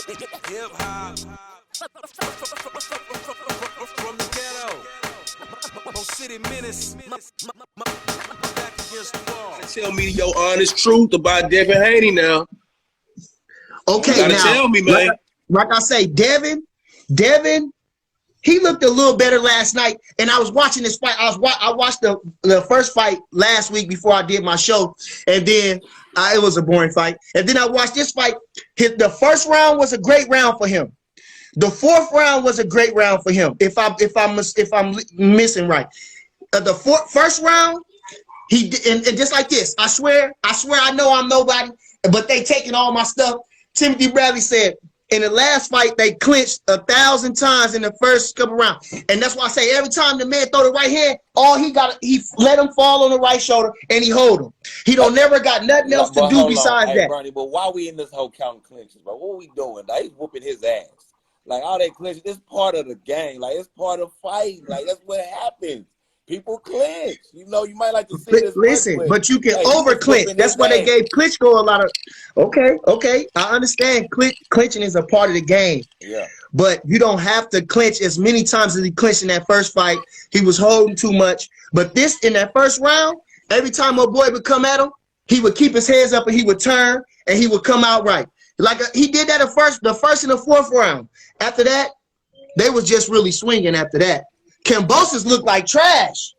Hip hop from the ghetto. Mo City Menis. Back against the wall. Tell me your honest truth about Devin Haney now. Okay, you gotta now tell me, man. Like I say, Devin, he looked a little better last night. And I was watching this fight. I watched the first fight last week before I did my show, and then it was a boring fight. And then I watched this fight. The first round was a great round for him. The fourth round was a great round for him. If I'm missing right, first round, he and just like this. I swear I know I'm nobody, but they taking all my stuff. Timothy Bradley said in the last fight they clinched 1,000 times in the first couple rounds, and that's why I say every time the man throw the right hand, he let him fall on the right shoulder and he hold him. He don't never got nothing else to do besides that. Bernie, but why we in this whole counting clinches, bro? What we doing? Like, he's whooping his ass. Like, all that clinches, it's part of the game. Like, it's part of fighting. Like, that's what happens. People clinch. You know, you might like to see this. Listen, but you can over clinch. That's why they gave Klitschko a lot of. Okay, I understand. Clinching is a part of the game. Yeah. But you don't have to clinch as many times as he clinched in that first fight. He was holding too much. But in that first round, every time my boy would come at him, he would keep his hands up and he would turn and he would come out right. Like he did that the first and the fourth round. After that, they was just really swinging after that. Kambosos looked like trash.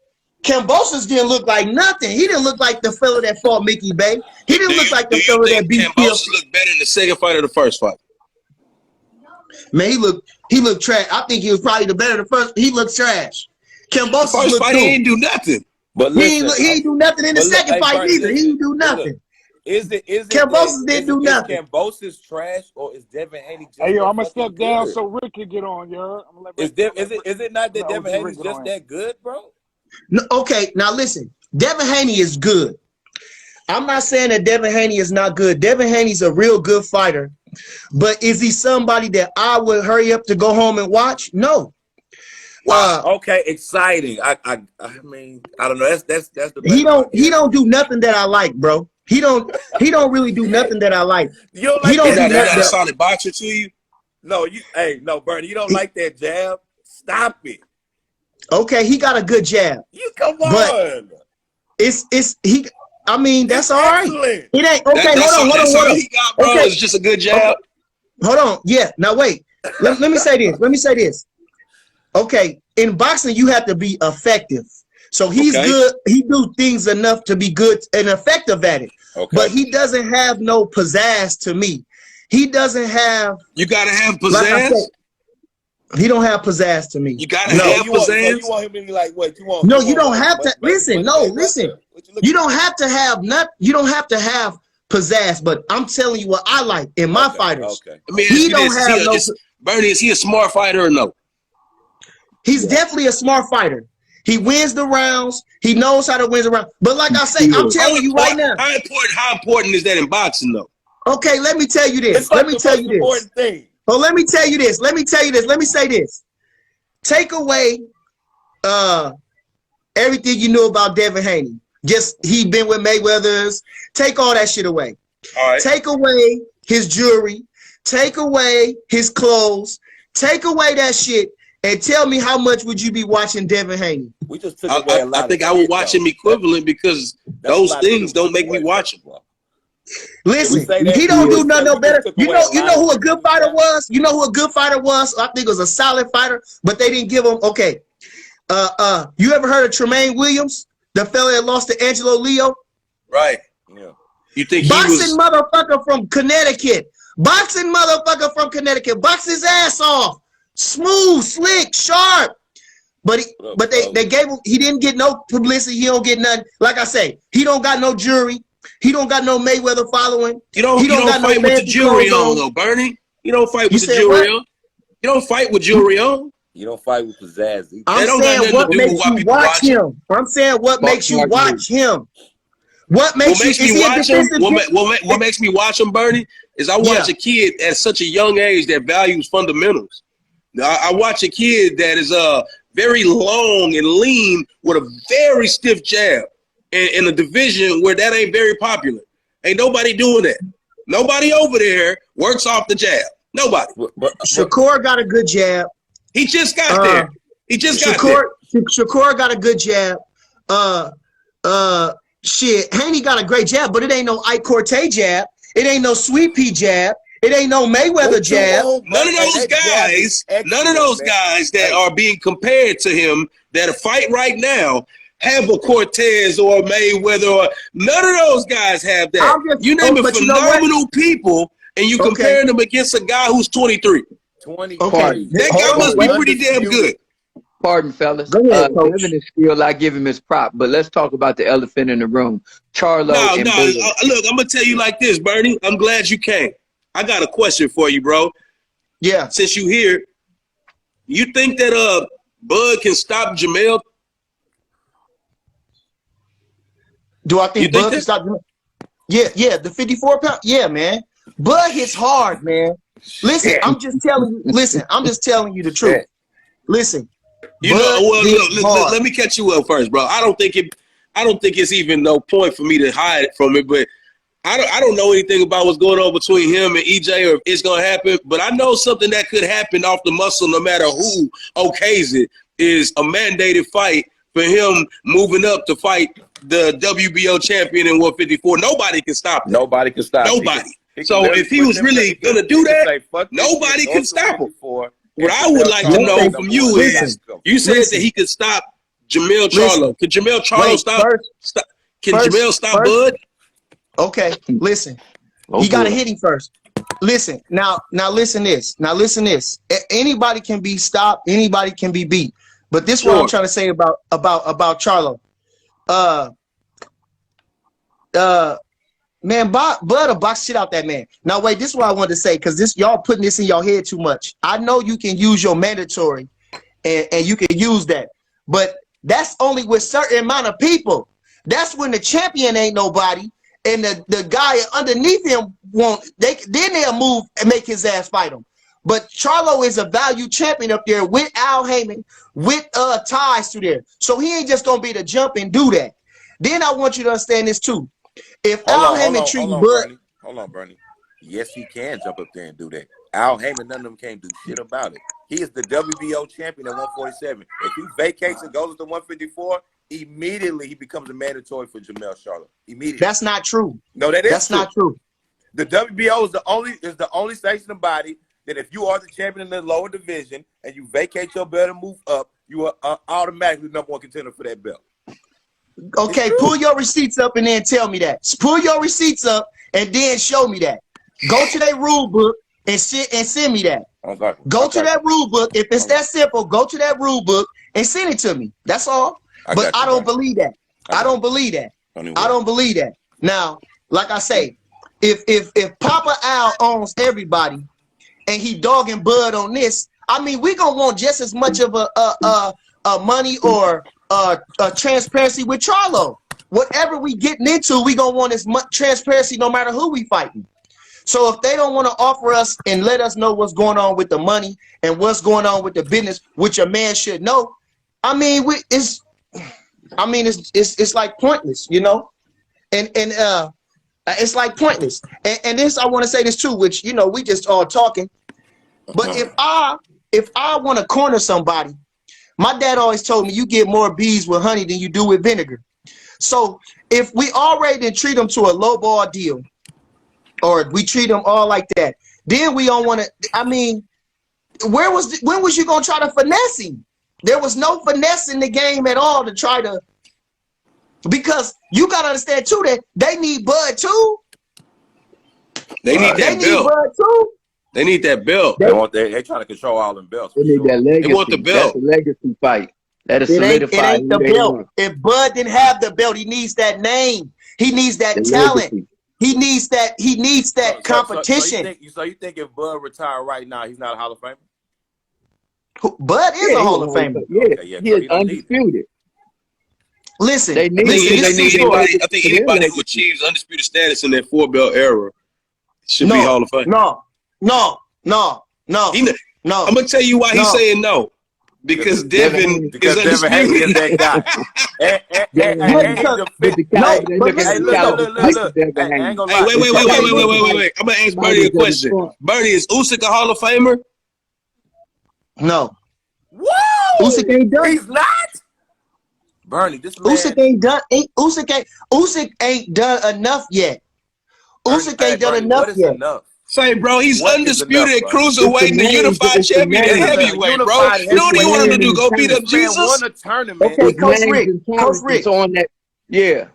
Kambosos didn't look like nothing. He didn't look like the fella that fought Mickey Bay. He didn't look like the fella that beat Kambosos looked better in the second fight or the first fight? Man, he looked trash. I think he was probably the better the first. He looked trash. Kambosos first fight, he didn't do nothing. But listen, he didn't do nothing in the second fight Bernie, either. He didn't do nothing. Is it Kambosos didn't do nothing. Is Kambosos trash or is Devin Haney just hey, yo, I'm gonna step down good? so Rick can get on, yo. Is it not that Devin Haney's just that good, bro? No, okay, now listen. Devin Haney is good. I'm not saying that Devin Haney is not good. Devin Haney's a real good fighter. But is he somebody that I would hurry up to go home and watch? No. Okay, exciting. I mean, I don't know. That's the he don't do nothing that I like, bro. He don't really do nothing that I like. You don't like he don't that? do That a solid boxer to you? No, no, Bernie, you don't like that jab. Stop it. Okay, he got a good jab. You come on. But I mean, that's all right. Excellent. It ain't okay. Hold on. He got, bro. Okay. It's just a good jab. Hold on. Yeah. Now wait. Let me say this. Okay, in boxing you have to be effective. So he's good. He do things enough to be good and effective at it. Okay. But he doesn't have no pizzazz to me. He doesn't have. You gotta have pizzazz. Like he don't have pizzazz to me. You gotta have pizzazz. You want him to be like what? No, you don't have to. Listen. You don't have to have You don't have to have pizzazz. But I'm telling you what I like in my fighters. Okay. I mean, he don't have no. Bernie, is he a smart fighter or no? He's definitely a smart fighter. He wins the rounds. He knows how to win the round. But like I say, I'm telling you right now. How important is that in boxing, though? Okay, let me tell you this. Let me tell you this. Oh, let me tell you this. Let me say this. Take away everything you knew about Devin Haney. Just he been with Mayweather's. Take all that shit away. All right. Take away his jewelry. Take away his clothes. Take away that shit. And tell me how much would you be watching Devin Haney? We just took away a lot. I think I would watch him equivalent because those things don't make me watch him. Listen, he don't do nothing no better. You know who a good fighter was? You know who a good fighter was? I think it was a solid fighter, but they didn't give him. Okay, you ever heard of Tremaine Williams, the fella that lost to Angelo Leo? Right. Yeah. You think boxing motherfucker from Connecticut? Boxing motherfucker from Connecticut. Box his ass off. Smooth, slick, sharp. But they gave him. He didn't get no publicity. He don't get nothing. Like I say, he don't got no jury. He don't got no Mayweather following. You don't fight with the jury on, though, Bernie. You don't fight with the jury on. You don't fight with jury on. You don't fight with pizzazz. I'm saying what makes you watch him. I'm saying what makes you watch him. What makes me watch him? What makes me watch him, Bernie, is I watch a kid at such a young age that values fundamentals. I watch a kid that is very long and lean with a very stiff jab in a division where that ain't very popular. Ain't nobody doing that. Nobody over there works off the jab. Nobody. Shakur got a good jab. He just got there. He just got there. Shakur got a good jab. Shit, Haney got a great jab, but it ain't no Ike Cortez jab. It ain't no Sweet Pea jab. It ain't no Mayweather jab. None of those guys that are being compared to him that fight right now have a Cortez or a Mayweather or none of those guys have that. You name it phenomenal people, and you compare them against a guy who's 23. 20. Okay. That guy must be pretty damn good. Pardon, fellas. Go ahead, Coach. Devin is still, I give him his prop, but let's talk about the elephant in the room. Charlo and Bud. Look, I'm going to tell you like this, Bernie. I'm glad you came. I got a question for you, bro. Yeah. Since you here, you think that Bud can stop Jamel? Do I think Bud can stop Jamel? Yeah, the 54 pound. Yeah, man. Bud hits hard, man. Listen, I'm just telling you the truth. Listen. Let me catch you up first, bro. I don't think it's even no point for me to hide it from it, but I don't know anything about what's going on between him and EJ or if it's gonna happen, but I know something that could happen off the muscle no matter who okays it is a mandated fight for him moving up to fight the WBO champion in 154. Nobody can stop him. Nobody can stop him. Nobody. So if he was really gonna do that, nobody can stop him. What I would like to know from you is, you said that he could stop Jamel Charlo. Can Jamel Charlo stop? Can Jamel stop Bud? Okay, listen. He got to hit him first. Listen, now listen this. Anybody can be stopped. Anybody can be beat. But this is what I'm trying to say about Charlo. Man, Bud will box shit out that man. Now wait, this is what I wanted to say, because this y'all putting this in your head too much. I know you can use your mandatory, and you can use that, but that's only with certain amount of people. That's when the champion ain't nobody, and the guy underneath him then they'll move and make his ass fight him. But Charlo is a value champion up there with Al Heyman, with ties to there. So he ain't just gonna be the jump and do that. Then I want you to understand this too. If Al Heyman treat Bud, hold on, Bernie. Yes, he can jump up there and do that. Al Heyman, none of them can't do shit about it. He is the WBO champion at 147. If he vacates and goes to 154, immediately he becomes a mandatory for Jamel Charlo. Immediately. That's not true. No, that's not true. The WBO is the only sanctioning body that if you are the champion in the lower division and you vacate your belt and move up, you are automatically the #1 contender for that belt. Okay, pull your receipts up and then tell me that. Pull your receipts up and then show me that. Go to that rule book and send me that. Go to that rule book. If it's that simple, go to that rule book and send it to me. That's all. But I don't believe that. I don't believe that. I don't believe that. Now, like I say, if Papa Al owns everybody and he dogging Bud on this, I mean, we gonna want just as much of a money or transparency with Charlo. Whatever we getting into, we gonna want as much transparency no matter who we fighting. So if they don't want to offer us and let us know what's going on with the money and what's going on with the business, which a man should know, I mean, it's like pointless, you know, and it's like pointless. And this, I want to say this too, which, you know, we just all talking. But if I want to corner somebody, my dad always told me you get more bees with honey than you do with vinegar. So if we already treat them to a low ball deal, or we treat them all like that, then we don't want to. I mean, when was you gonna try to finesse him? There was no finesse in the game at all to try to. Because you gotta understand too that they need Bud too. They need Bud too. They need that belt. They trying to control all them belts. They need that legacy. They want the belt. That's a legacy fight. That is solidified. It ain't the belt. If Bud didn't have the belt, he needs that name. He needs that talent. Legacy. He needs that competition. So you think if Bud retired right now, he's not a Hall of Famer? Bud is a Hall of Famer. Yeah, he is undisputed. Listen, I think anybody who achieves undisputed status in that 4-belt era should be Hall of Fame. No. I'm gonna tell you why he's saying no. Because Devin because is Devin Haney is undisputed. that guy. And he defend. No, but Hey, listen, look. Hey, I ain't gonna Hey, lie. wait. I'm gonna ask Bernie a question. Bernie, is Usyk a Hall of Famer? no. Whoa! Usyk ain't done. He's not. Bernie, this man. Usyk ain't done. Usyk ain't done enough yet. Usyk ain't done enough what is yet. enough? Say, bro, he's What is undisputed enough, at bro? cruiserweight and the unified champion at heavyweight, bro. You know what he want him to do? Go beat up This man Jesus? won a tournament. Okay, Coach Ricc. Coach Ricc. on that. Yeah.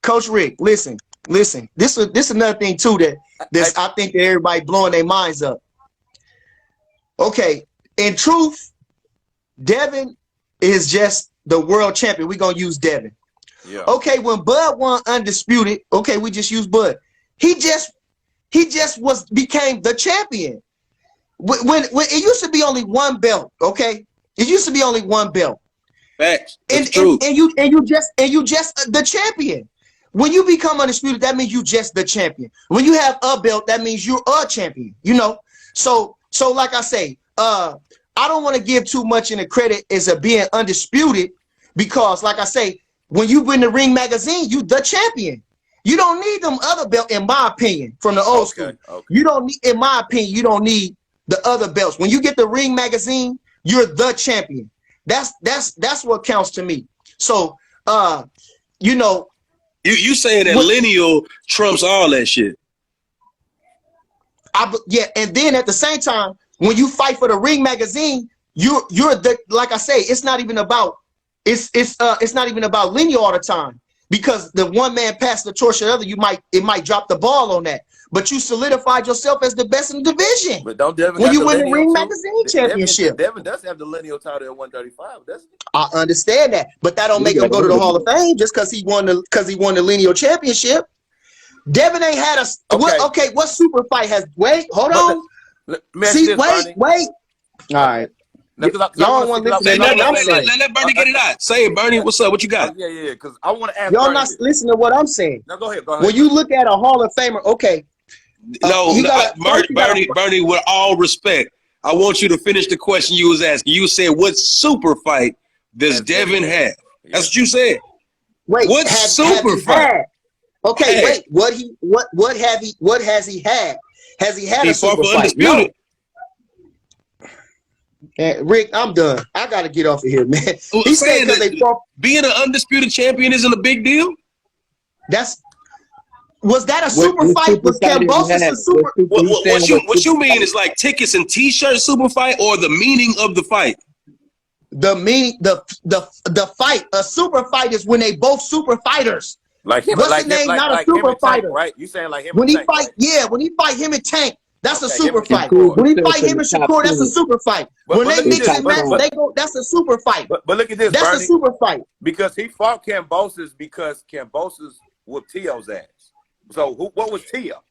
Coach Ricc, listen. This is another thing too that I think that everybody blowing their minds up. Okay, in truth, Devin is just the world champion. We're gonna use Devin. Yeah. Okay, when Bud won undisputed, okay, we just use Bud. He just became the champion. When it used to be only one belt, okay? It used to be only one belt. Facts. That's true. And you just the champion. When you become undisputed, that means you just the champion. When you have a belt, that means you're a champion. You know. So like I say, I don't want to give too much in the credit as a being undisputed because, like I say, when you win the Ring magazine, you the champion. You don't need them other belt, in my opinion, from the old school. Okay. You don't need, in my opinion, you don't need the other belts. When you get the Ring magazine, you're the champion. That's what counts to me. So, you know, you saying that lineal trumps all that shit? Yeah, and then at the same time, when you fight for the Ring magazine, you're the, like I say, it's not even about not even about lineal all the time. Because the one man passed the torch to the other, it might drop the ball on that. But you solidified yourself as the best in the division. But don't Devin when you win the lineal Ring too? magazine championship. Devin does have the lineal title at 135, doesn't he? I understand that, but that don't make him go to the Hall of Fame just because he won the lineal championship. Devin ain't had a what super fight has hold on. Wait. All right. Y'all don't want to listen to nothing I'm saying. Let Bernie get it out. Say it, Bernie. What's up? What you got? Yeah, because I want to ask Y'all Bernie not this. listening to what I'm saying. No, go ahead. When you look at a Hall of Famer, okay. Bernie, with all respect, I want you to finish the question you was asking. You said, what super fight does Devin have? That's what you said. Wait, what super fight? Okay, wait. What has he had? Has he had a super fight? Undisputed. Rick, I'm done. I gotta get off of here, man. He said being an undisputed champion isn't a big deal. Was that a super fight? Was Kambosos a super? What you mean is like tickets and T-shirts super fight, or the meaning of the fight? The meaning, the fight. A super fight is when they both super fighters. Like him, what's his name? Not a super fighter, Tank, right? You saying like him? When he Tank, fight, right? yeah. When he fight him and Tank, that's a super fight. Shakur. When he fight him and Shakur, that's a super fight. When they mix and match, they go. That's a super fight. But look at this, that's Bernie. A super fight because he fought Kambosos because Kambosos whooped Tio's ass. So what was Tio?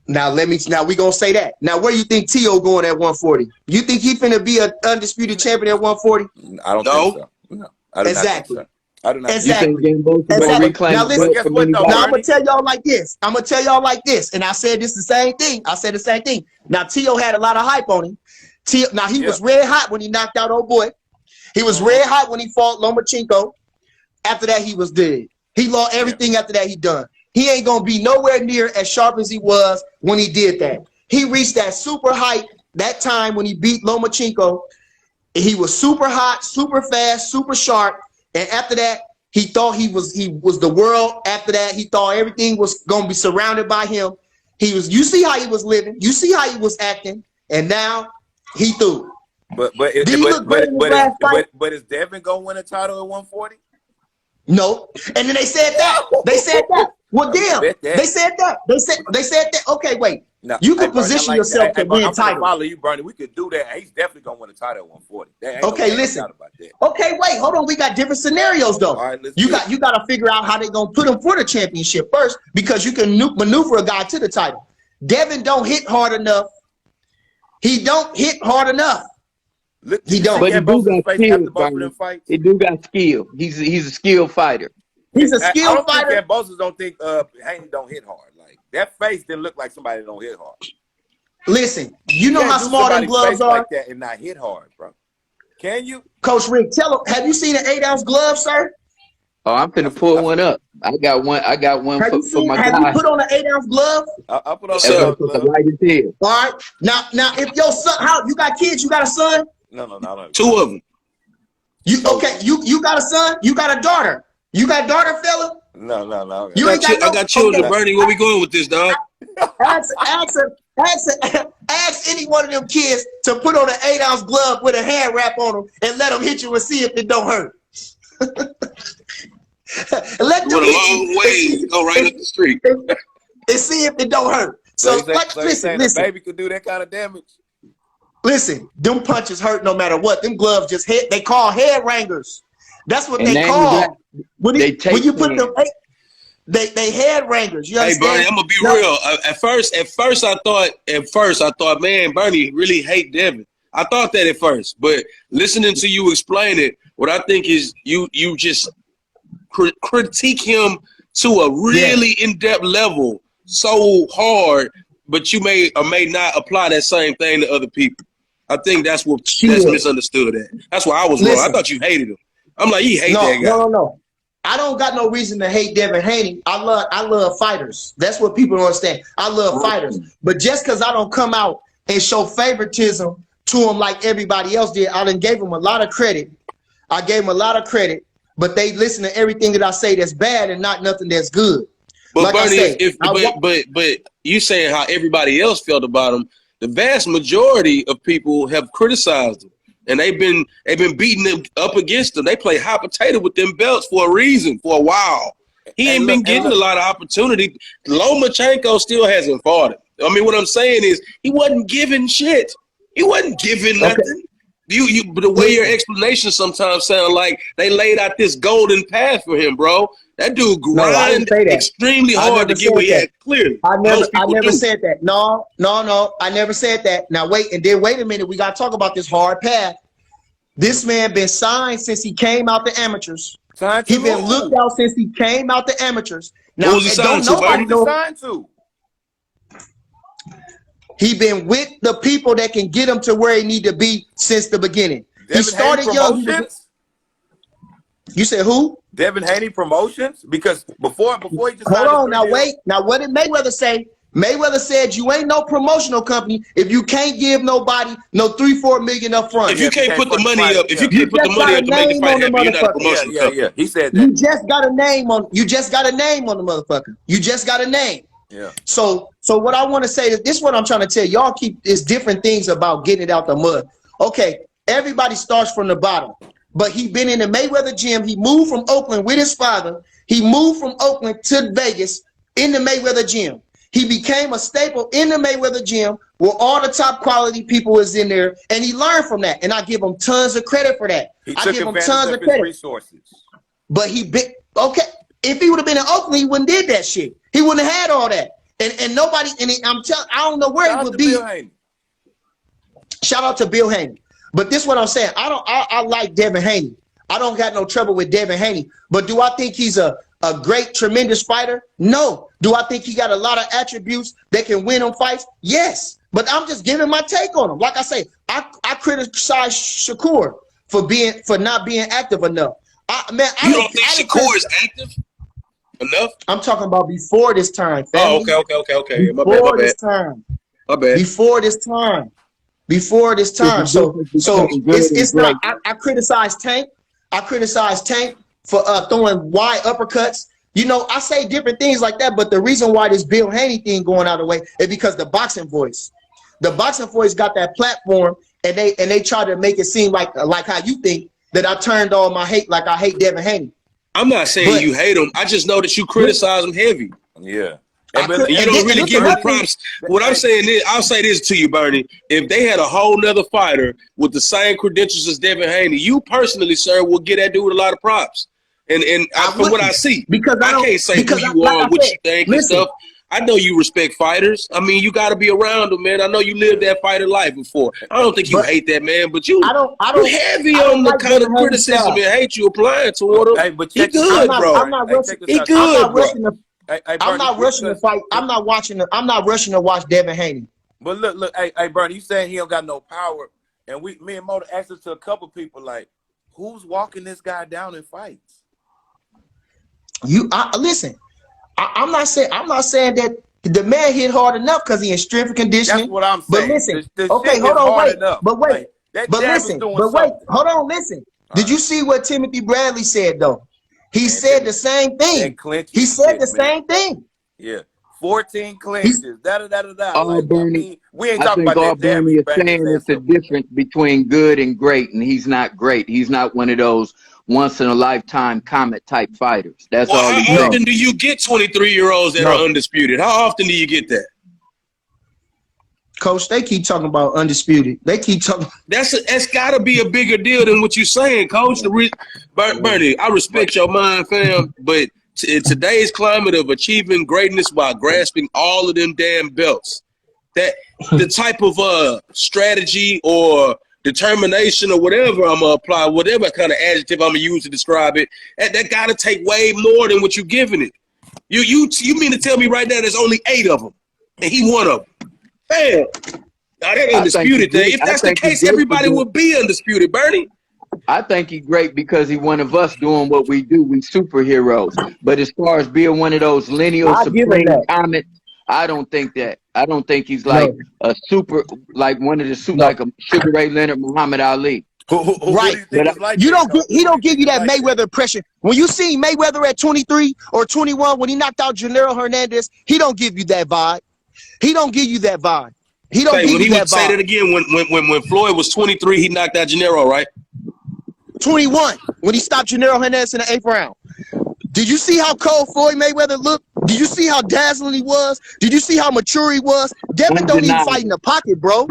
Now we gonna say that. Now where you think Tio going at 140? You think he finna be an undisputed champion at 140? I don't think so. No, I do exactly. Not think so. I do not. Exactly. Now listen. Now I'm gonna tell y'all like this. And I said this the same thing. I said the same thing. Now Tio had a lot of hype on him. Now he was red hot when he knocked out old boy. He was red hot when he fought Lomachenko. After that, he was dead. He lost everything after that he done. He ain't going to be nowhere near as sharp as he was when he did that. He reached that super height that time when he beat Lomachenko. He was super hot, super fast, super sharp. And after that, he thought he was the world. After that, he thought everything was going to be surrounded by him. You see how he was living. You see how he was acting. And now he threw. But is Devin going to win a title at 140? No. And then they said that. Well, damn. They said that. They said that. Okay, wait. No, you can position yourself to win a title. Follow you, Bernie. We could do that. He's definitely gonna win a title at 140. Okay, listen. Okay, wait. Hold on. We got different scenarios though. All right, you got to figure out how they're gonna put him for the championship first, because you can maneuver a guy to the title. Devin don't hit hard enough. He don't hit hard enough. He don't. But he do got skill. He do got skill. He's a skilled fighter. He's a skilled fighter. Kambosos don't think Haney don't hit hard. Like that face didn't look like somebody that don't hit hard. Listen, you know can't how do small them somebody's gloves face are? like that and not hit hard, bro. Can you? Coach Ricc, tell him, have you seen an 8-ounce glove, sir? Oh, I'm finna pull one up. I got one. I got one Have you for my have you guy. put on an 8-ounce glove? I put on Yes, the That sir. was supposed to glove. light his head. All right. Now if your son, how you got kids, you got a son? No, I don't. Two of them. You okay, you got a son, you got a daughter. You got a daughter, fella? No. You ain't got no, I got children, okay. Bernie. Where we going with this, dog? Ask any one of them kids to put on an 8-ounce glove with a hand wrap on them and let them hit you and see if it don't hurt. Let them Went a hit long you way to go right up the street. and see if it don't hurt. So, you saying listen. a baby could do that kind of damage? Listen, them punches hurt no matter what. Them gloves just hit. They call head wrangers. That's what And they then call. When they take you put in. them, they head wrangers. You Hey, understand? Bernie, I'm gonna be real. At first I thought, man, Bernie really hate Devin. I thought that at first, but listening to you explain it, what I think is you just critique him to a really in-depth level so hard, but you may or may not apply that same thing to other people. I think that's that's misunderstood. That's why I was wrong. I thought you hated him. I'm like, you hate that guy. No. I don't got no reason to hate Devin Haney. I love fighters. That's what people don't understand. I love fighters. But just because I don't come out and show favoritism to him like everybody else did, I done gave him a lot of credit. I gave him a lot of credit, but they listen to everything that I say that's bad and not nothing that's good. But Like Bernie, I say, but you saying how everybody else felt about him, the vast majority of people have criticized him. And they've been beating them up against them. They play hot potato with them belts for a reason, for a while. He ain't been getting a lot of opportunity. Lomachenko still hasn't fought him. I mean, what I'm saying is he wasn't giving shit. He wasn't giving nothing. But the way your explanations sometimes sound like they laid out this golden path for him, bro. That dude grind extremely hard to get where he had clearly. I never said that. No. I never said that. Now wait a minute. We gotta talk about this hard path. This man been signed since he came out the amateurs. He been looked out since he came out the amateurs. Now who was he signed to, nobody know. Signed to? He been with the people that can get him to where he need to be since the beginning. He started young. You said who? Devin Haney Promotions? Because before he just hold on now, wait. Now what did Mayweather say? Mayweather said you ain't no promotional company if you can't give nobody no $3-4 million up front. If you can't put the money up, if you can't put the money up to make the fight happen, you're not a promotional company. Yeah. He said that. You just got a name on the motherfucker. You just got a name. Yeah. So what I want to say is this is what I'm trying to tell y'all. Is different things about getting it out the mud. Okay, everybody starts from the bottom, but he been in the Mayweather gym. He moved from Oakland with his father. He moved from Oakland to Vegas in the Mayweather gym. He became a staple in the Mayweather gym where all the top quality people is in there, and he learned from that. And I give him tons of credit for that. I give him tons of credit. Resources. But okay. If he would have been in Oakland, he wouldn't did that shit. He wouldn't have had all that. And nobody. I'm telling. I don't know where he would be. Shout out to Bill Haney. But this is what I'm saying. I like Devin Haney. I don't got no trouble with Devin Haney. But do I think he's a great, tremendous fighter? No. Do I think he got a lot of attributes that can win him fights? Yes. But I'm just giving my take on him. Like I say, I criticize Shakur for not being active enough. You don't think Shakur is active enough? I'm talking about before this time, family. Oh, okay. Before this time. My bad. Before this time. So it's not. I criticize Tank. I criticize Tank for throwing wide uppercuts. You know, I say different things like that, but the reason why this Bill Haney thing going out of the way is because the boxing voice got that platform, and they try to make it seem like how you think that I turned all my hate like I hate Devin Haney. I'm not saying you hate him. I just know that you criticize him heavy. Yeah. You don't really give him props. What I'm saying is, I'll say this to you, Bernie. If they had a whole nother fighter with the same credentials as Devin Haney, you personally, sir, will get that dude a lot of props. And from what I see, because I can't say who you are, what you think and stuff. I know you respect fighters. I mean, you got to be around them, man. I know you lived that fighter life before. I don't think you hate that man, but you're heavy on the kind of criticism and hate you applying toward him. Hey, but he good, bro. I'm not rushing. He good, bro. I'm not rushing the fight. I'm not rushing to watch Devin Haney. But look, hey, Bernie, you saying he don't got no power, and me and Mo asked it to a couple people like, who's walking this guy down in fights? Listen. I'm not saying that the man hit hard enough because he in strength and conditioning. That's what I'm But saying. listen, the okay, shit hold is on, hard wait, enough. but wait, Like, that but jab listen, is doing but wait, something. hold on, listen. Did you see what Timothy Bradley said though? He said the same thing. That clinching He said shit, the man. same thing. Yeah. 14 clinches. Da. All Like, Bernie, I mean, we ain't I talking think about all that jab. Bernie is Bang his saying is ass the up with. difference between good and great, and he's not great. He's not one of those once in a lifetime comet type fighters. That's Well, all he's how saying. often do you get 23-year-olds that are undisputed? How often do you get that? Coach, they keep talking about undisputed. They keep talking. That's got to be a bigger deal than what you're saying, Coach. Bernie, I respect your mind, fam, but in today's climate of achieving greatness while grasping all of them damn belts, that the type of strategy or determination or whatever I'm gonna apply, whatever kind of adjective I'm gonna use to describe it, that got to take way more than what you're giving it. You mean to tell me right now there's only 8 of them, and he one of them? Damn. Now that undisputed thing. If that's the case, everybody would be undisputed, Bernie. I think he's great because he's one of us doing what we do. We superheroes. But as far as being one of those lineal supreme comets, I don't think that. I don't think he's like a super, like one of the like a Sugar Ray Leonard, Muhammad Ali. Right. He don't give you that Mayweather impression. When you see Mayweather at 23 or 21, when he knocked out Gennaro Hernandez, he don't give you that vibe. He don't give you that vibe. He don't give you that vibe. Say that again. When Floyd was 23, he knocked out Gennaro, right? 21, when he stopped Gennaro Hernandez in the 8th round. Did you see how cold Floyd Mayweather looked? Did you see how dazzling he was? Did you see how mature he was? Devin don't even fight in the pocket, bro.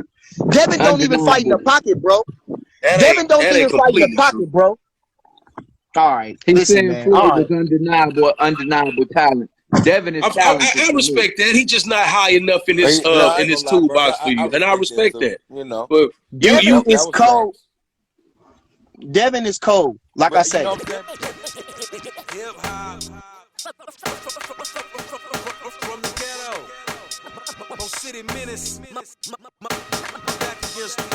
Devin don't even fight in the pocket, bro. Devin don't even fight in the pocket, bro. All right. He's saying Floyd was undeniable talent. Devin is talented. I respect that. He's just not high enough in his toolbox for you, and I respect that. You know, but Devin is cold. Devin is cold. Like I said. From the ghetto, Mo City Menis, back against